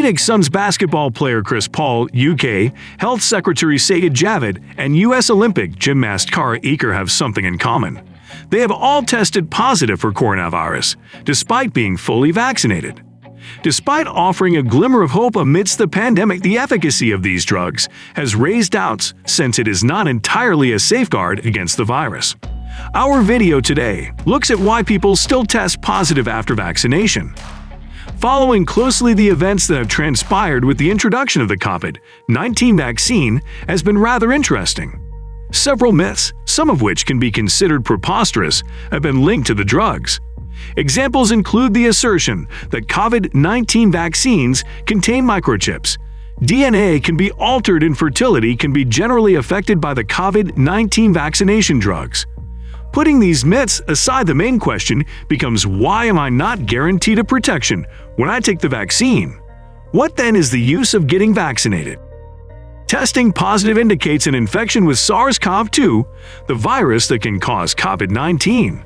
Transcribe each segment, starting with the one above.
Phoenix Suns basketball player Chris Paul, UK, Health Secretary Sayed Javid, and U.S. Olympic gymnast Kara Eker have something in common. They have all tested positive for coronavirus, despite being fully vaccinated. Despite offering a glimmer of hope amidst the pandemic, the efficacy of these drugs has raised doubts since it is not entirely a safeguard against the virus. Our video today looks at why people still test positive after vaccination. Following closely the events that have transpired with the introduction of the COVID-19 vaccine has been rather interesting. Several myths, some of which can be considered preposterous, have been linked to the drugs. Examples include the assertion that COVID-19 vaccines contain microchips. DNA can be altered and fertility can be generally affected by the COVID-19 vaccination drugs. Putting these myths aside, the main question becomes, why am I not guaranteed a protection when I take the vaccine? What then is the use of getting vaccinated? Testing positive indicates an infection with SARS-CoV-2, the virus that can cause COVID-19.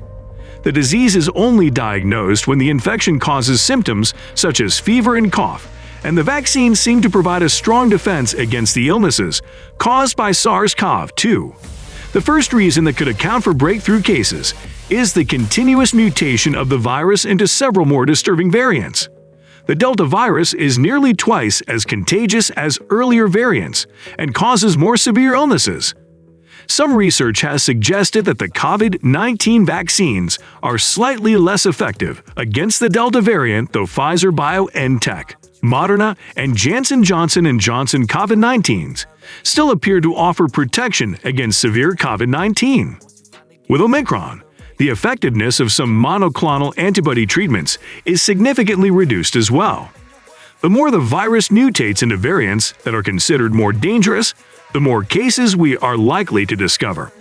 The disease is only diagnosed when the infection causes symptoms such as fever and cough, and the vaccines seem to provide a strong defense against the illnesses caused by SARS-CoV-2. The first reason that could account for breakthrough cases is the continuous mutation of the virus into several more disturbing variants. The Delta virus is nearly twice as contagious as earlier variants and causes more severe illnesses. Some research has suggested that the COVID-19 vaccines are slightly less effective against the Delta variant, though Pfizer BioNTech, Moderna, and Johnson & Johnson COVID-19s still appear to offer protection against severe COVID-19. With Omicron, the effectiveness of some monoclonal antibody treatments is significantly reduced as well. The more the virus mutates into variants that are considered more dangerous, the more cases we are likely to discover.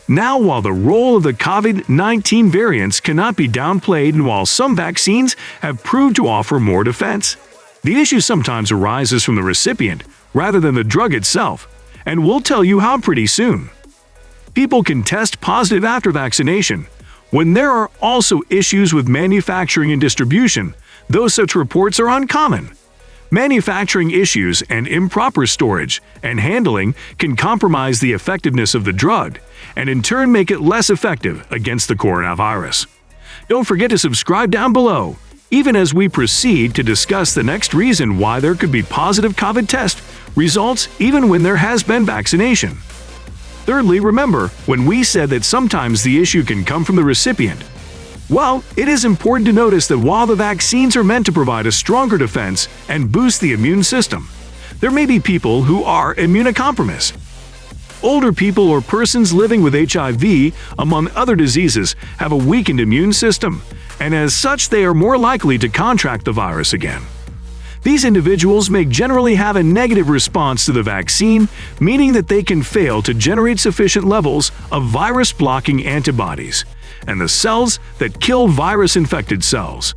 Now, while the role of the COVID-19 variants cannot be downplayed and while some vaccines have proved to offer more defense, the issue sometimes arises from the recipient rather than the drug itself, and we'll tell you how pretty soon. People can test positive after vaccination when there are also issues with manufacturing and distribution, though such reports are uncommon. Manufacturing issues and improper storage and handling can compromise the effectiveness of the drug and in turn make it less effective against the coronavirus. Don't forget to subscribe down below, even as we proceed to discuss the next reason why there could be positive COVID test results even when there has been vaccination. Thirdly, remember when we said that sometimes the issue can come from the recipient. Well, it is important to notice that while the vaccines are meant to provide a stronger defense and boost the immune system, there may be people who are immunocompromised. Older people or persons living with HIV, among other diseases, have a weakened immune system, and as such they are more likely to contract the virus again. These individuals may generally have a negative response to the vaccine, meaning that they can fail to generate sufficient levels of virus-blocking antibodies and the cells that kill virus-infected cells.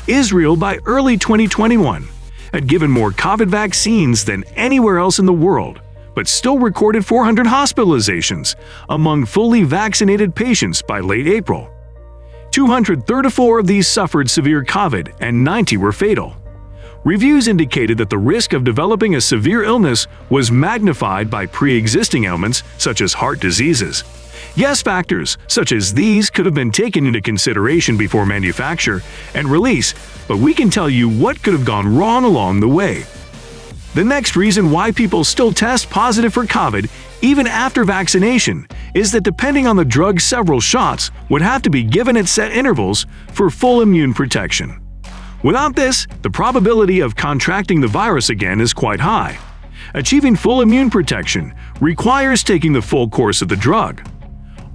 Israel, by early 2021, had given more COVID vaccines than anywhere else in the world, but still recorded 400 hospitalizations among fully vaccinated patients by late April. 234 of these suffered severe COVID and 90 were fatal. Reviews indicated that the risk of developing a severe illness was magnified by pre-existing ailments such as heart diseases. Yes, factors such as these could have been taken into consideration before manufacture and release, but we can tell you what could have gone wrong along the way. The next reason why people still test positive for COVID even after vaccination is that depending on the drug, several shots would have to be given at set intervals for full immune protection. Without this, the probability of contracting the virus again is quite high. Achieving full immune protection requires taking the full course of the drug.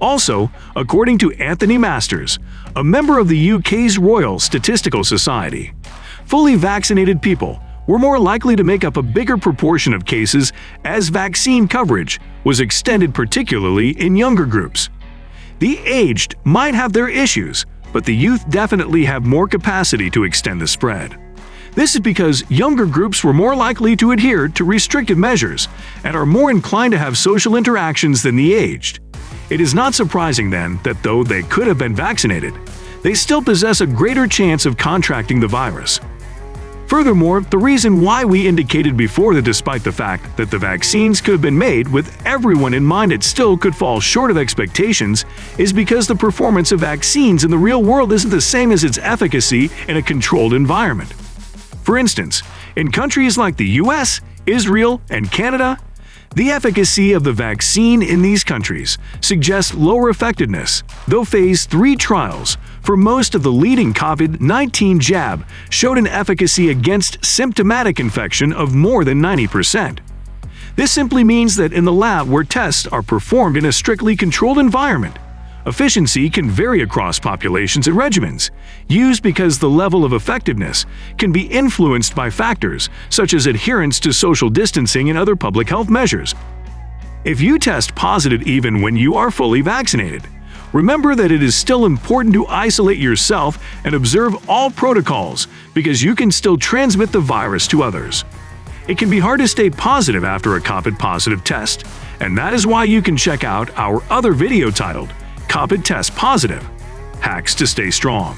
Also, according to Anthony Masters, a member of the UK's Royal Statistical Society, fully vaccinated people were more likely to make up a bigger proportion of cases as vaccine coverage was extended, particularly in younger groups. The aged might have their issues, but the youth definitely have more capacity to extend the spread. This is because younger groups were more likely to adhere to restrictive measures and are more inclined to have social interactions than the aged. It is not surprising then that though they could have been vaccinated, they still possess a greater chance of contracting the virus. Furthermore, the reason why we indicated before that despite the fact that the vaccines could have been made with everyone in mind, it still could fall short of expectations is because the performance of vaccines in the real world isn't the same as its efficacy in a controlled environment. For instance, in countries like the US, Israel, and Canada, the efficacy of the vaccine in these countries suggests lower effectiveness, though Phase 3 trials for most of the leading COVID-19 jab showed an efficacy against symptomatic infection of more than 90%. This simply means that in the lab where tests are performed in a strictly controlled environment, efficiency can vary across populations and regimens, used because the level of effectiveness can be influenced by factors such as adherence to social distancing and other public health measures. If you test positive even when you are fully vaccinated, remember that it is still important to isolate yourself and observe all protocols because you can still transmit the virus to others. It can be hard to stay positive after a COVID-positive test, and that is why you can check out our other video titled COVID Test Positive – Hacks to Stay Strong.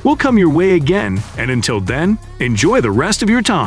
We'll come your way again, and until then, enjoy the rest of your time.